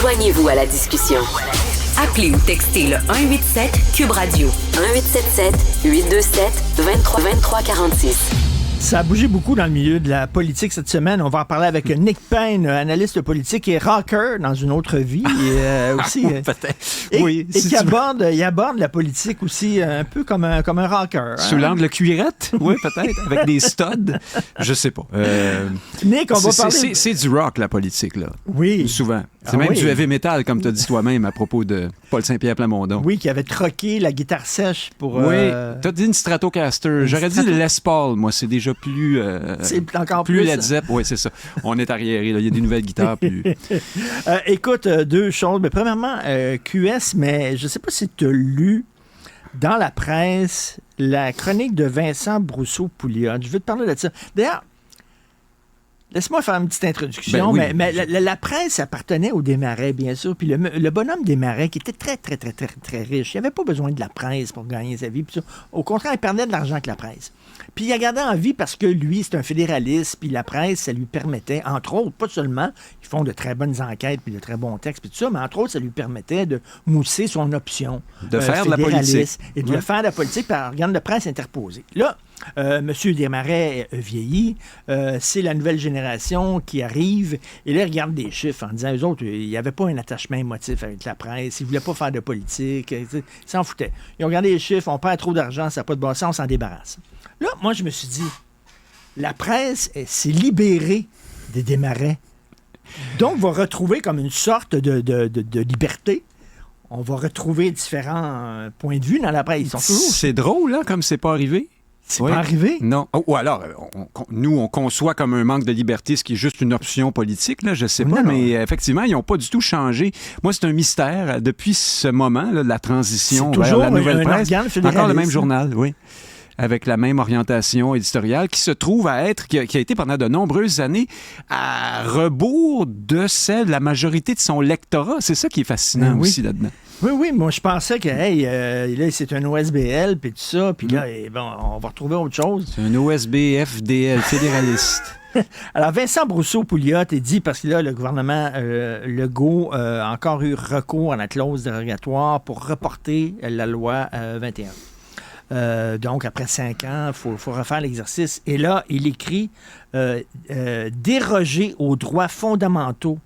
Joignez-vous à la discussion. Appelez ou textez le 187 Cube Radio 1877-827-2346. Ça a bougé beaucoup dans le milieu de la politique cette semaine. On va en parler avec Nick Payne, analyste politique et rocker dans une autre vie. Et, aussi, peut-être. Oui, et qui aborde la politique aussi un peu comme un rocker. Hein? Sous l'angle cuirette? Oui, peut-être. Avec des studs? Je sais pas. Nick, on va parler... C'est du rock, la politique, là. Oui. Souvent. C'est même du heavy metal, comme tu as dit toi-même à propos de Paul Saint-Pierre Plamondon. Oui, qui avait troqué la guitare sèche pour... Oui, tu as dit une Stratocaster. J'aurais dit le Les Paul, moi. C'est déjà plus... c'est encore plus... Led Zepp, oui, c'est ça. On est arriéré, là. Il y a des nouvelles guitares plus... Écoute, deux choses. Mais premièrement, QS, mais je sais pas si tu as lu dans la presse la chronique de Vincent Brousseau-Pouliot. Je veux te parler de ça. D'ailleurs, laisse-moi faire une petite introduction, oui. mais la presse appartenait au Desmarais, bien sûr, puis le bonhomme Desmarais, qui était très, très, très, très, très riche, il n'avait pas besoin de la presse pour gagner sa vie. Puis ça. Au contraire, il perdait de l'argent avec la presse. Puis il a gardé en vie parce que lui, c'est un fédéraliste, puis la presse, ça lui permettait, entre autres, pas seulement, ils font de très bonnes enquêtes, puis de très bons textes, puis tout ça, mais entre autres, ça lui permettait de mousser son option de faire de la politique. Et de faire de la politique par organe de presse interposé. Là, M. Desmarais vieillit, c'est la nouvelle génération qui arrive, et là, ils regardent des chiffres en disant, eux autres, il n'y avait pas un attachement émotif avec la presse, ils ne voulaient pas faire de politique, ils s'en foutaient. Ils ont regardé les chiffres, on perd trop d'argent, ça n'a pas de bon sens, on s'en débarrasse. Là, moi, je me suis dit, la presse s'est libérée des Desmarais, donc va retrouver comme une sorte de liberté. On va retrouver différents points de vue dans la presse. Ils sont toujours... C'est drôle, là, comme c'est pas arrivé. C'est pas arrivé? Non. Ou alors, nous, on conçoit comme un manque de liberté, ce qui est juste une option politique, là, je sais pas, mais effectivement, ils n'ont pas du tout changé. Moi, c'est un mystère. Depuis ce moment, là, de la transition vers la nouvelle presse, encore le même journal, oui, avec la même orientation éditoriale, qui se trouve à être, qui a été pendant de nombreuses années à rebours de celle de la majorité de son lectorat. C'est ça qui est fascinant aussi là-dedans. Oui, moi je pensais que là, c'est un OSBL, puis tout ça, puis là, bon, on va retrouver autre chose. C'est un OSB-FDL fédéraliste. Alors, Vincent Brousseau-Pouliot est dit, parce que là, le gouvernement Legault a encore eu recours à la clause dérogatoire pour reporter la loi 21. Donc, après 5 ans, il faut refaire l'exercice. Et là, il écrit déroger aux droits fondamentaux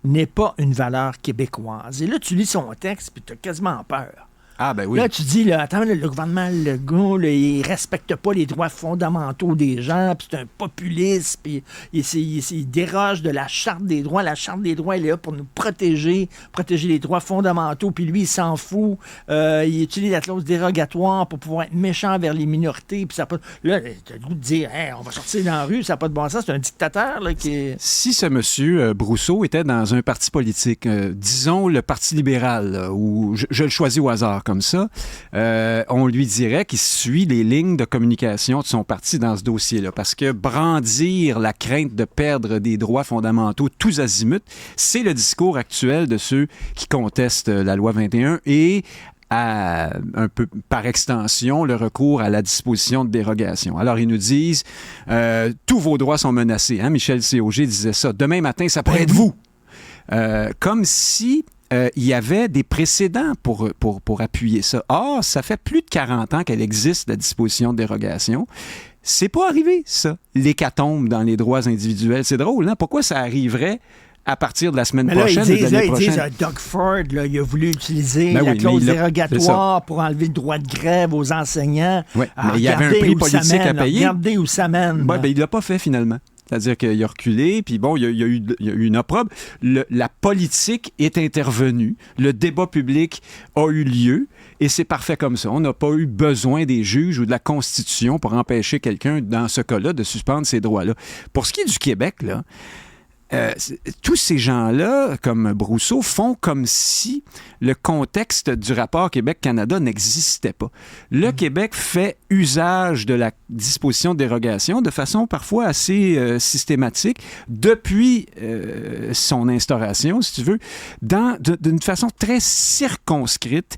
n'est pas une valeur québécoise. Et là, tu lis son texte, puis tu as quasiment peur. Ah, ben oui. Là, tu dis, là, attends, le gouvernement Legault, là, il respecte pas les droits fondamentaux des gens, puis c'est un populiste, puis il déroge de la Charte des droits. La Charte des droits, elle est là pour nous protéger les droits fondamentaux, puis lui, il s'en fout. Il utilise la clause dérogatoire pour pouvoir être méchant vers les minorités, puis ça pas... Là, tu as le goût de dire, hey, on va sortir dans la rue, ça n'a pas de bon sens, c'est un dictateur, là, qui est... Si ce monsieur Brousseau était dans un parti politique, disons le Parti libéral, là, où je le choisis au hasard, comme ça, on lui dirait qu'il suit les lignes de communication de son parti dans ce dossier-là. Parce que brandir la crainte de perdre des droits fondamentaux tous azimuts, c'est le discours actuel de ceux qui contestent la loi 21 et un peu par extension le recours à la disposition de dérogation. Alors, ils nous disent tous vos droits sont menacés. Hein? Michel C.O.G. disait ça. Demain matin, ça pourrait être vous. Comme si il y avait des précédents pour appuyer ça. Or, ça fait plus de 40 ans qu'elle existe, la disposition de dérogation. C'est pas arrivé, ça, l'hécatombe dans les droits individuels. C'est drôle, hein? Pourquoi ça arriverait à partir de la semaine prochaine ou de l'année prochaine? Ils disent, Doug Ford, là, il a voulu utiliser la clause dérogatoire pour enlever le droit de grève aux enseignants. Oui, mais il y avait un prix politique à payer. Regardez où ça mène. Ben, il l'a pas fait, finalement. C'est-à-dire qu'il a reculé, puis bon, il y a eu une opprobre. La politique est intervenue, le débat public a eu lieu, et c'est parfait comme ça. On n'a pas eu besoin des juges ou de la Constitution pour empêcher quelqu'un, dans ce cas-là, de suspendre ses droits-là. Pour ce qui est du Québec, là, tous ces gens-là, comme Brousseau, font comme si le contexte du rapport Québec-Canada n'existait pas. Le Québec fait usage de la disposition de dérogation de façon parfois assez systématique depuis son instauration, si tu veux, d'une façon très circonscrite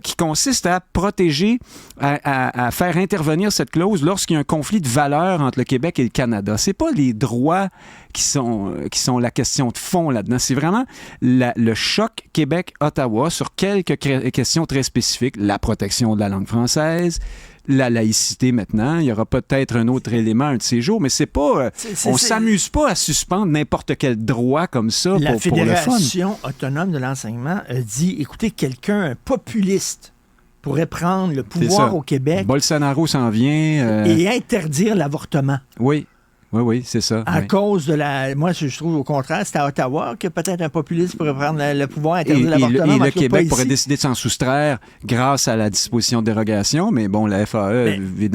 qui consiste à protéger, à faire intervenir cette clause lorsqu'il y a un conflit de valeurs entre le Québec et le Canada. C'est pas les droits qui sont qui sont la question de fond là-dedans. C'est vraiment le choc Québec-Ottawa sur quelques questions très spécifiques. La protection de la langue française, la laïcité maintenant. Il y aura peut-être un autre élément un de ces jours, mais c'est pas... on s'amuse pas à suspendre n'importe quel droit comme ça pour le fun. La Fédération autonome de l'enseignement a dit, écoutez, un populiste pourrait prendre le pouvoir au Québec. Bolsonaro s'en vient. Et interdire l'avortement. Oui. Oui, c'est ça. À cause de la... Moi, je trouve au contraire, c'est à Ottawa que peut-être un populiste pourrait prendre le pouvoir, interdire l'avortement. Et le Québec pourrait décider de s'en soustraire grâce à la disposition de dérogation, mais bon, la FAE vit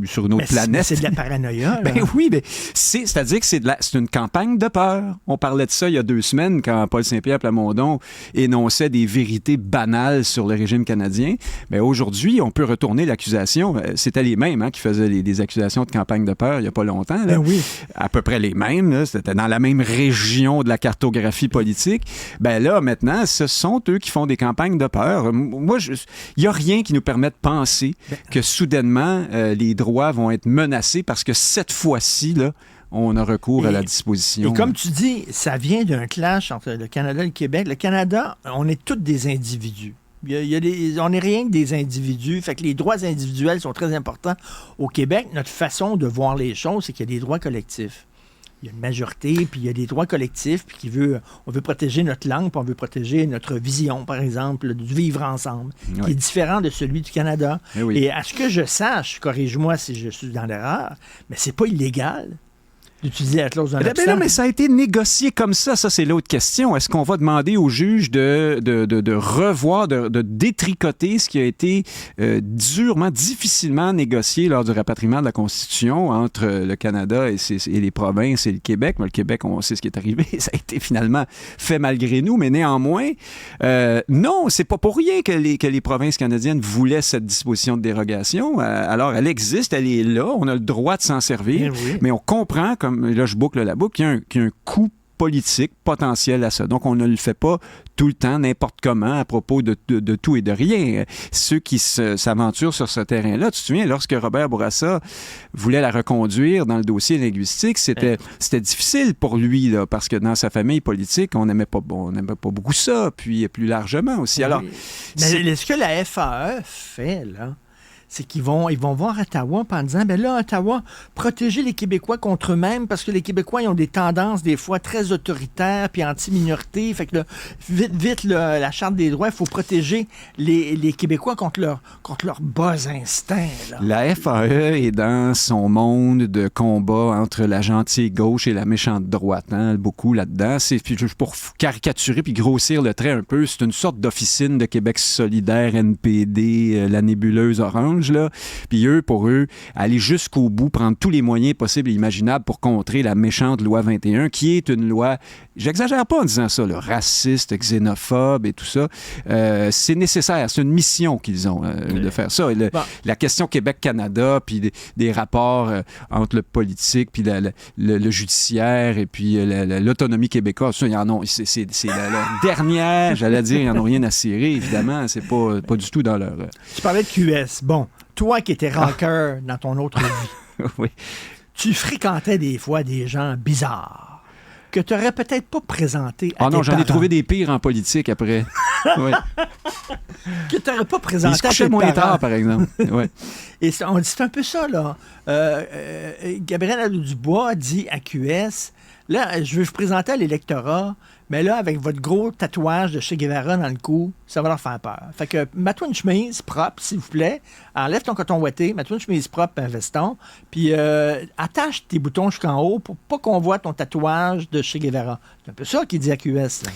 sur une autre planète. C'est de la paranoïa. Oui, mais c'est-à-dire que c'est une campagne de peur. On parlait de ça il y a 2 semaines quand Paul Saint-Pierre Plamondon énonçait des vérités banales sur le régime canadien. Mais aujourd'hui, on peut retourner l'accusation. C'était les mêmes qui faisaient des accusations de campagne de peur il n'y a pas longtemps. Là. Oui. À peu près les mêmes. Là. C'était dans la même région de la cartographie politique. Ben là, maintenant, ce sont eux qui font des campagnes de peur. Moi, il n'y a rien qui nous permet de penser que soudainement, les droits vont être menacés parce que cette fois-ci, là, on a recours à la disposition. Et comme tu dis, ça vient d'un clash entre le Canada et le Québec. Le Canada, on est tous des individus. On n'est rien que des individus. Fait que les droits individuels sont très importants. Au Québec, notre façon de voir les choses, c'est qu'il y a des droits collectifs. Il y a une majorité, puis il y a des droits collectifs, puis on veut protéger notre langue, puis on veut protéger notre vision, par exemple, du vivre ensemble, qui est différent de celui du Canada. Et à ce que je sache, corrige-moi si je suis dans l'erreur, mais c'est pas illégal d'utiliser la clause non, mais ça a été négocié comme ça. Ça, c'est l'autre question. Est-ce qu'on va demander au juge de revoir, de détricoter ce qui a été difficilement négocié lors du rapatriement de la Constitution entre le Canada et les provinces et le Québec? Mais le Québec, on sait ce qui est arrivé. Ça a été finalement fait malgré nous, mais néanmoins, non, c'est pas pour rien que les provinces canadiennes voulaient cette disposition de dérogation. Alors, elle existe, elle est là. On a le droit de s'en servir, mais on comprend, comme là, je boucle la boucle, qu'il y a un coût politique potentiel à ça. Donc, on ne le fait pas tout le temps, n'importe comment, à propos de tout et de rien. Ceux qui s'aventurent sur ce terrain-là, tu te souviens, lorsque Robert Bourassa voulait la reconduire dans le dossier linguistique, c'était difficile pour lui, là, parce que dans sa famille politique, on n'aimait pas beaucoup ça, puis plus largement aussi. Alors, mais ce que la FAE fait, là, c'est qu'ils vont voir Ottawa en disant, ben là, Ottawa, protéger les Québécois contre eux-mêmes, parce que les Québécois, ils ont des tendances, des fois, très autoritaires, puis anti-minorités. Fait que là, vite, la Charte des droits, il faut protéger les Québécois contre leurs bas instincts. Là. La FAE est dans son monde de combat entre la gentille gauche et la méchante droite. Beaucoup là-dedans. C'est pour caricaturer puis grossir le trait un peu, c'est une sorte d'officine de Québec solidaire, NPD, la nébuleuse orange. Là. Puis pour eux, aller jusqu'au bout, prendre tous les moyens possibles et imaginables pour contrer la méchante loi 21, qui est une loi, j'exagère pas en disant ça, là, raciste, xénophobe et tout ça. C'est nécessaire, c'est une mission qu'ils ont de faire ça. La question Québec-Canada, puis des rapports entre le politique, puis le judiciaire, et puis l'autonomie québécoise, ça, c'est la dernière, j'allais dire, ils n'en ont rien à cirer, évidemment, c'est pas du tout dans leur... Tu parlais de QS. Bon, toi qui étais rocker dans ton autre vie, oui. Tu fréquentais des fois des gens bizarres que tu n'aurais peut-être pas présenté à tes non, j'en ai parents. trouvé des pires en politique après. Oui. Que tu n'aurais pas présenté à tes parents. Ils se couchaient moins tard, par exemple. Ouais. Et c'est un peu ça, là. Gabriel Nadeau-Dubois dit à QS, là, je vais vous présenter à l'électorat, mais là, avec votre gros tatouage de Che Guevara dans le cou, ça va leur faire peur. Fait que, mets-toi une chemise propre, s'il vous plaît. Enlève ton coton ouaté, mets-toi une chemise propre et un veston. Puis, attache tes boutons jusqu'en haut pour pas qu'on voit ton tatouage de Che Guevara. C'est un peu ça qu'il dit à QS, là.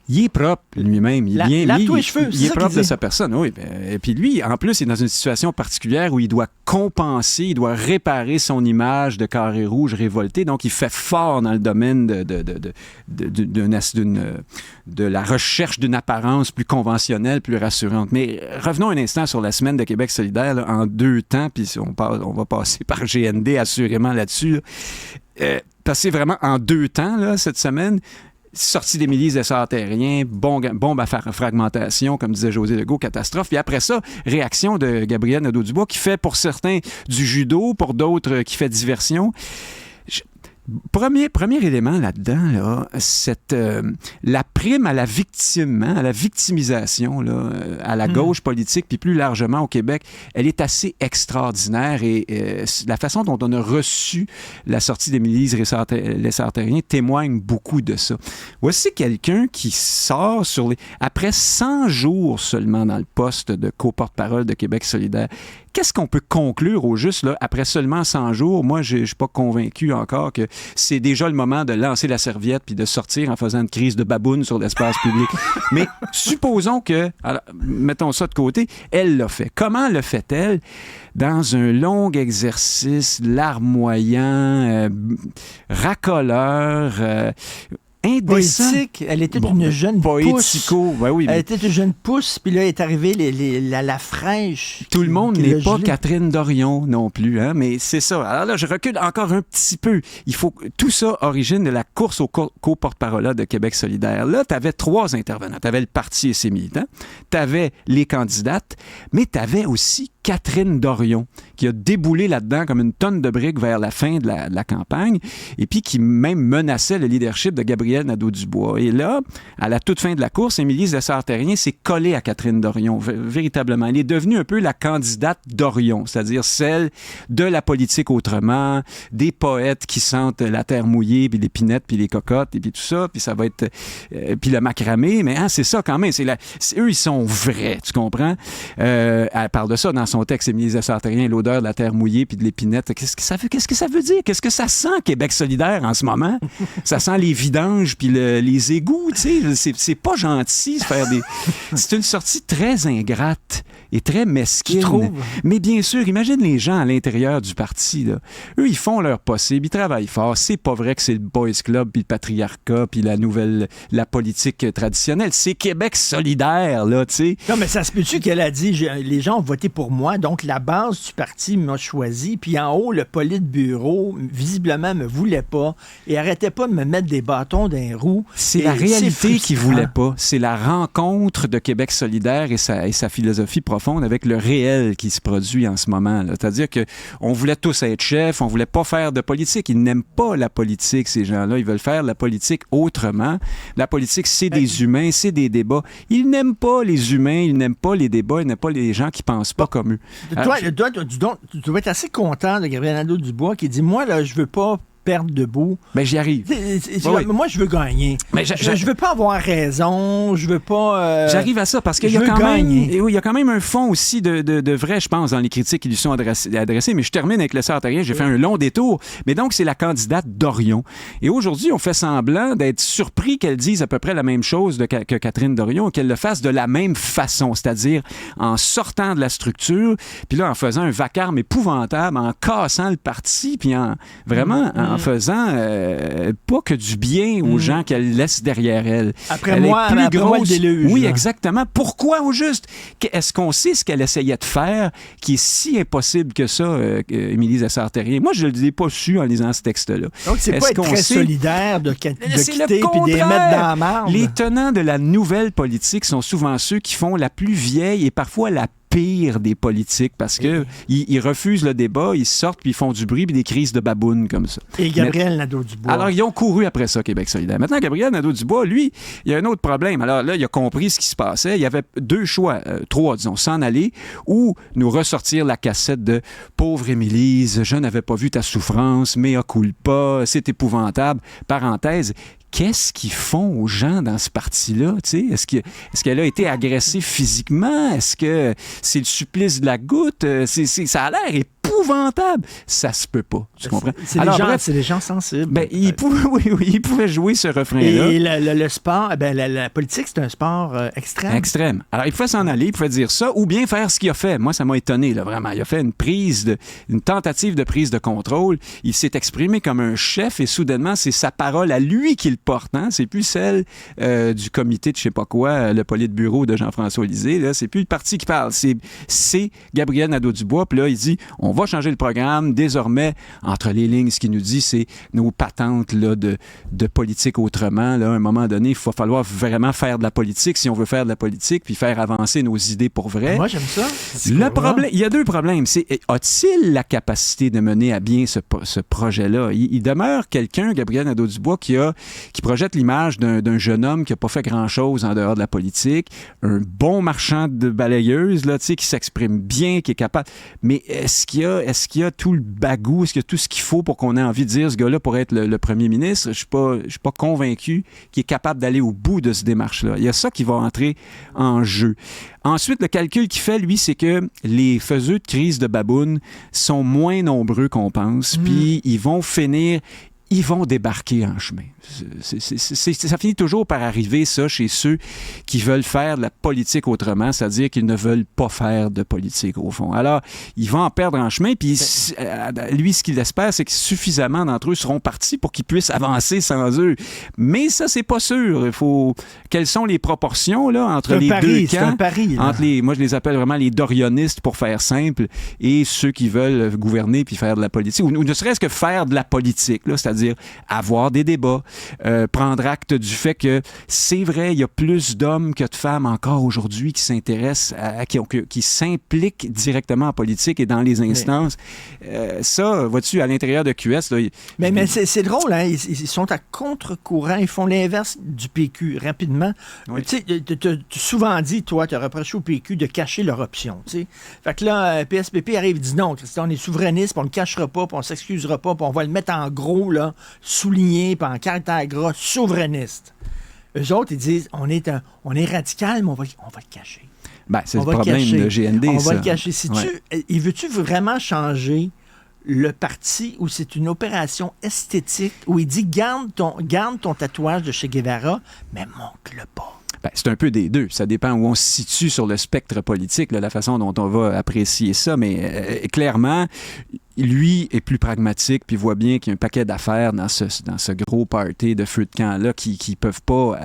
Il est propre lui-même. Il est propre de sa personne, oui. Et puis lui, en plus, il est dans une situation particulière où il doit compenser, il doit réparer son image de carré rouge révolté. Donc, il fait fort dans le domaine de la recherche d'une apparence plus conventionnelle, plus rassurante. Mais revenons un instant sur la semaine de Québec solidaire, là, en 2 temps, puis on va passer par GND assurément là-dessus. Parce que c'est vraiment en 2 temps, là, cette semaine. Sortie des milices d'essais terriens, bombe à fragmentation, comme disait José Legault, catastrophe. Puis après ça, réaction de Gabriel Nadeau-Dubois qui fait pour certains du judo, pour d'autres qui fait diversion. Premier élément là-dedans, là, la prime à la victimisation là, à la gauche politique, puis plus largement au Québec, elle est assez extraordinaire et la façon dont on a reçu la sortie d'Émilie Lessard-Terrien témoigne beaucoup de ça. Voici quelqu'un qui sort après 100 jours seulement dans le poste de co-porte-parole de Québec solidaire. Qu'est-ce qu'on peut conclure au juste, là, après seulement 100 jours? Moi, je ne suis pas convaincu encore que c'est déjà le moment de lancer la serviette puis de sortir en faisant une crise de baboune sur l'espace public. Mais supposons que, alors, mettons ça de côté, elle l'a fait. Comment le fait-elle? Dans un long exercice larmoyant, racoleur, indécent. Poétique. Elle était une jeune pousse. Ben oui, elle était une jeune pousse, puis là est arrivée la fraîche. Tout le monde n'est pas Catherine Dorion non plus, hein, mais c'est ça. Alors là, je recule encore un petit peu. Tout ça origine de la course au co-porte-parole de Québec solidaire. Là, tu avais 3 intervenants. Tu avais le parti et ses militants, tu avais les candidates, mais tu avais aussi Catherine Dorion, qui a déboulé là-dedans comme une tonne de briques vers la fin de la campagne, et puis qui même menaçait le leadership de Gabriel Nadeau-Dubois. Et là, à la toute fin de la course, Émilie Lessard-Terrien s'est collée à Catherine Dorion, véritablement. Elle est devenue un peu la candidate Dorion, c'est-à-dire celle de la politique autrement, des poètes qui sentent la terre mouillée, puis les pinettes, puis les cocottes, et puis tout ça, puis ça va être... puis le macramé, mais c'est ça quand même. Eux, ils sont vrais, tu comprends? Elle parle de ça dans son texte, Émilie Lessard-Terrien, l'odeur de la terre mouillée puis de l'épinette. Qu'est-ce que ça veut dire? Qu'est-ce que ça sent, Québec solidaire, en ce moment? Ça sent les vidanges puis les égouts, tu sais. C'est pas gentil de faire des... C'est une sortie très ingrate et très mesquine. Tu trouves? Mais bien sûr, imagine les gens à l'intérieur du parti, là. Eux, ils font leur possible, ils travaillent fort. C'est pas vrai que c'est le Boys Club puis le patriarcat puis la politique traditionnelle. C'est Québec solidaire, là, tu sais. Non, mais ça se peut-tu qu'elle a dit, les gens ont voté pour moi, donc la base du parti m'a choisi, puis en haut, le politburo, visiblement, me voulait pas et arrêtait pas de me mettre des bâtons dans les roues. C'est la réalité qui voulait pas. C'est la rencontre de Québec solidaire et sa philosophie profonde avec le réel qui se produit en ce moment, là. C'est-à-dire qu'on voulait tous être chefs, on voulait pas faire de politique. Ils n'aiment pas la politique, ces gens-là. Ils veulent faire la politique autrement. La politique, c'est des humains, c'est des débats. Ils n'aiment pas les humains, ils n'aiment pas les débats, ils n'aiment pas les gens qui pensent pas comme eux. Tu dois être assez content de Gabriel Nadeau-Dubois qui dit, moi, là, je veux pas perdre debout. Ben, j'y arrive. Oui. Moi, je veux gagner. Mais je veux pas avoir raison. Je veux pas... J'arrive à ça parce qu'il y a quand même un fond aussi de vrai, je pense, dans les critiques qui lui sont adressées. Mais je termine avec Lessard-Terrien. J'ai fait un long détour. Mais donc, c'est la candidate Dorion. Et aujourd'hui, on fait semblant d'être surpris qu'elle dise à peu près la même chose que Catherine Dorion et qu'elle le fasse de la même façon, c'est-à-dire en sortant de la structure, puis là, en faisant un vacarme épouvantable, en cassant le parti, puis en faisant pas que du bien aux gens qu'elle laisse derrière elle. Après moi, le déluge. Oui, exactement. Pourquoi au juste? Est-ce qu'on sait ce qu'elle essayait de faire qui est si impossible que ça, Émilie Lessard-Terrien? Moi, je ne l'ai pas su en lisant ce texte-là. Donc, c'est pas être très solidaire de quitter et de les mettre dans la marde. Les tenants de la nouvelle politique sont souvent ceux qui font la plus vieille et parfois la pire des politiques parce que ils refusent le débat, ils sortent puis ils font du bruit puis des crises de babounes comme ça. Et Gabriel Nadeau-Dubois. Alors, ils ont couru après ça, Québec solidaire. Maintenant, Gabriel Nadeau-Dubois, lui, il y a un autre problème. Alors là, il a compris ce qui se passait. Il y avait 2 choix, 3, disons, s'en aller ou nous ressortir la cassette de « Pauvre Émilise, je n'avais pas vu ta souffrance, mea culpa, c'est épouvantable. » Parenthèse, qu'est-ce qu'ils font aux gens dans ce parti-là? Est-ce qu'elle a été agressée physiquement? Est-ce que c'est le supplice de la goutte? Ça a l'air épouvantable. Ça se peut pas. Tu comprends? C'est des gens sensibles. Ben, ils pouvaient jouer ce refrain-là. Et le sport, la politique, c'est un sport extrême. Extrême. Alors, il pouvait s'en aller, il pouvait dire ça, ou bien faire ce qu'il a fait. Moi, ça m'a étonné, là, vraiment. Il a fait une tentative de prise de contrôle. Il s'est exprimé comme un chef et soudainement, c'est sa parole à lui qu'il porte. Hein? C'est plus celle du comité de je sais pas quoi, le politburo de Jean-François Lisée. Là. C'est plus le parti qui parle. C'est Gabriel Nadeau-Dubois. Puis là, il dit, on On va changer le programme. Désormais, entre les lignes, ce qu'il nous dit, c'est nos patentes là, de politique autrement. Là, à un moment donné, il va falloir vraiment faire de la politique si on veut faire de la politique, puis faire avancer nos idées pour vrai. Moi, j'aime ça. Le problème, il y a deux problèmes. C'est, a-t-il la capacité de mener à bien ce projet-là? Il demeure quelqu'un, Gabriel Nadeau-Dubois, qui projette l'image d'un jeune homme qui n'a pas fait grand-chose en dehors de la politique, un bon marchand de balayeuses, là, qui s'exprime bien, qui est capable. Mais est-ce qu'il y a tout le bagou, est-ce qu'il y a tout ce qu'il faut pour qu'on ait envie de dire ce gars-là pourrait être le premier ministre? Je suis pas convaincu qu'il est capable d'aller au bout de cette démarche-là. Il y a ça qui va entrer en jeu. Ensuite, le calcul qu'il fait, lui, c'est que les faiseux de crise de baboune sont moins nombreux qu'on pense, puis ils vont débarquer en chemin. Ça finit toujours par arriver, ça, chez ceux qui veulent faire de la politique autrement, c'est-à-dire qu'ils ne veulent pas faire de politique, au fond. Alors, ils vont en perdre en chemin, puis lui, ce qu'il espère, c'est que suffisamment d'entre eux seront partis pour qu'ils puissent avancer sans eux. Mais ça, c'est pas sûr. Quelles sont les proportions, là, entre les deux camps? C'est un pari, là. Moi, je les appelle vraiment les dorionistes, pour faire simple, et ceux qui veulent gouverner puis faire de la politique, ou ne serait-ce que faire de la politique, là, c'est-à-dire avoir des débats, prendre acte du fait que c'est vrai, il y a plus d'hommes que de femmes encore aujourd'hui qui s'intéressent, qui s'impliquent directement en politique et dans les instances. Ça, vois-tu, à l'intérieur de QS... Là, mais c'est drôle, hein? Ils sont à contre-courant, ils font l'inverse du PQ rapidement. Oui. Tu sais, tu as souvent dit, toi, tu as reproché au PQ de cacher leur option. T'sais. Fait que là, PSPP arrive et dit non, Christian, on est souverainiste, puis on ne le cachera pas, puis on ne s'excusera pas, puis on va le mettre en gros, là, souligné, puis en caractère gras, souverainiste. Eux autres, ils disent, on est radical, mais on va le cacher. Ben, c'est le problème de GND, on ça. va le cacher. Veux-tu vraiment changer le parti ou c'est une opération esthétique où il dit, garde ton tatouage de Che Guevara, mais montre-le pas? Ben, c'est un peu des deux. Ça dépend où on se situe sur le spectre politique, là, la façon dont on va apprécier ça. Mais clairement, lui est plus pragmatique puis voit bien qu'il y a un paquet d'affaires dans ce gros party de feu de camp-là qui peuvent pas,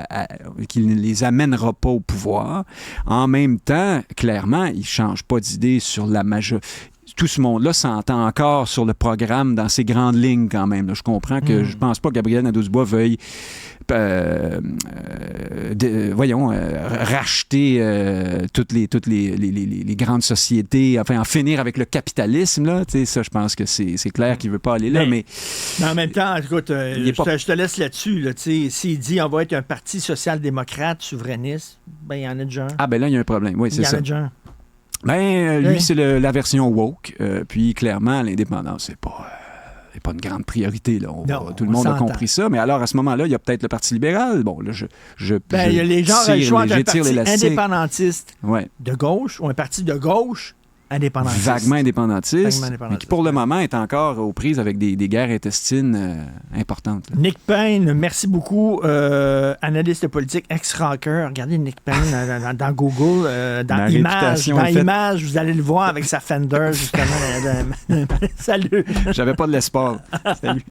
qui ne les amènera pas au pouvoir. En même temps, clairement, il change pas d'idée sur la majorité. Tout ce monde-là s'entend encore sur le programme dans ses grandes lignes quand même. Là, je comprends que je pense pas que Gabriel Nadeau-Dubois veuille racheter toutes les grandes sociétés, enfin en finir avec le capitalisme. Là, ça, je pense que c'est clair qu'il veut pas aller là. Mais en même temps, écoute, je te laisse là-dessus. Là, s'il dit on va être un parti social-démocrate souverainiste, ben il y en a déjà un. Ah ben là, il y a un problème. Oui, c'est ça. Il y en a déjà un. Ben, lui, c'est la version woke. Puis, clairement, l'indépendance, c'est pas une grande priorité. Là. Tout le monde a compris ça. Mais alors, à ce moment-là, il y a peut-être le Parti libéral. Bon, là, les gens ont le choix d'un parti indépendantiste ouais. de gauche ou un parti de gauche indépendantiste. Vaguement indépendantiste, mais qui, pour le moment, est encore aux prises avec des guerres intestines importantes. Là. Nick Payne, merci beaucoup. Analyste politique, ex-rocker. Regardez Nick Payne dans Google, dans Images, vous allez le voir avec sa Fender, justement. Salut! J'avais pas de l'espoir. Salut!